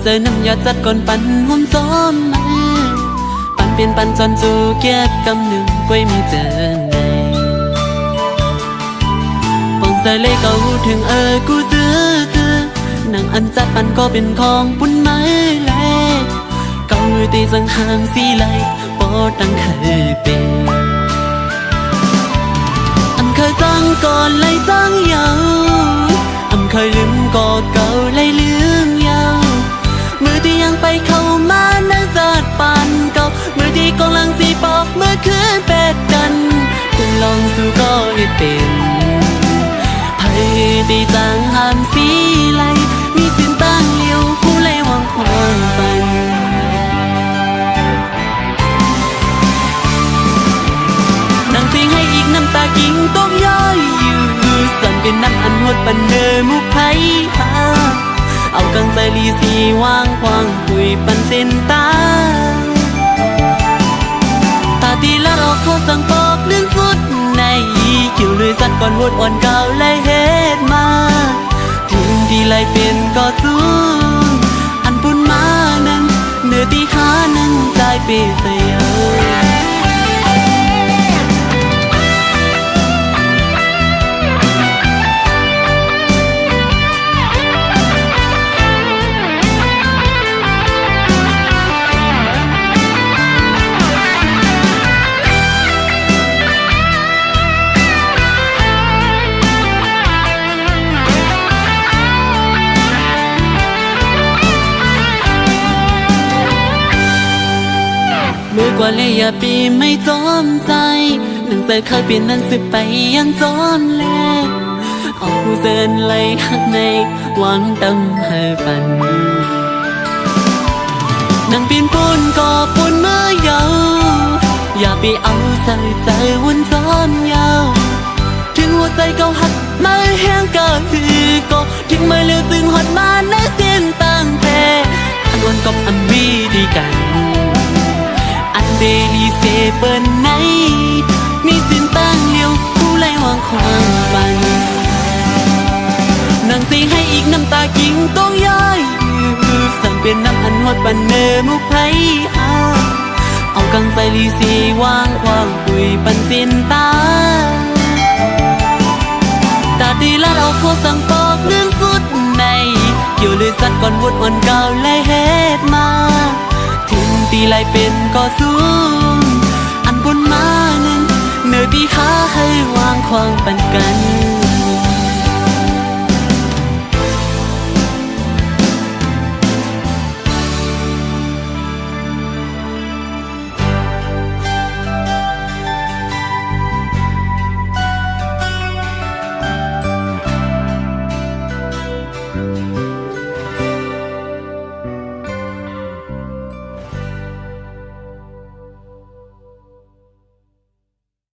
จอน้ำยาจัดก่อนปั่นหุ่มซ้อมมาปั่นเปลี่ยนปั่นจนจูเกียกกำหนึ่งกล้วยมีเจอในปองใส่เลยก็หูถึงกูซื้อนางอันจัดปั่นก็เป็นของปุ่นไม้แลเก่าตีสังหามสีไหลปอตั้งเคยเป็นอันเคยจังก่อนไล่จังยาวอันเคยลืมก็เก่าไล่ลืมยาวมือที่ยังไปเข้ามานั่งจัดปั่นเก่ามือที่กำลังสีปอกเมื่อคืนเป็ดกันคุณลองสู้ก็ให้เป็นไผ่ตีจังหามสีไหลมีสินตั้งเลี้ยวผู้ไล่วางความปันนั่งเสียงให้อีกน้ำตากิ่งตกย้อยอยู่สั่นเป็นน้ำอันหดปันเนอมุกไผ่หาเอากังใส่ลีสีวางควางคุยปันเส้นตาตาตีละเราเขาสั่งปอกเรื่องสุดในเกี่ยวเลยสัตว์ก่อนวดอ่อนเก่าไล่เฮ็ดมาถึงที่ไล่เป็นก็สู้อันปุ่นมานั้นเนื้อตีขานั้นใจเปใส่มือกว่าเลยอย่าปีไม่จอมใจหนังใจเคยเปลี่ยนนั้นสิไปยังจอนแลเอาผู้เดินไล่หักในหวังตั้งให้ปันนั่งปีนปูนก็ปูนเมื่อยาวอย่าไปเอาใส่ใจวนซ้อนยาวถึงหัวใจเก่าหักมาแห้งก็คือก็ทิ้งมาเร็วซึ่งหดมาในเส้นตั้งแต่อันวันกับอันวีดีกันเดลีเซเปิลไหนมีสินตั้งเลี้ยวผู้ไล่วางความฝันนั่งเสียงให้อีกน้ำตากิ่งต้องย้อยสั่งเป็นน้ำอันหดปันเนอมุกไผ่เอากังใส่ลีสีวางความคุยปันสินตาตาตีละเราเขาสั่งปอกเรื่องสุดในเกี่ยวเลยสัตว์ก่อนวดอ่อนเก่าไล่เฮ็ดมาถึงตีไล่เป็นก็สู้อันบนมานั้นเนื้อตีขาให้วางควางปันกัน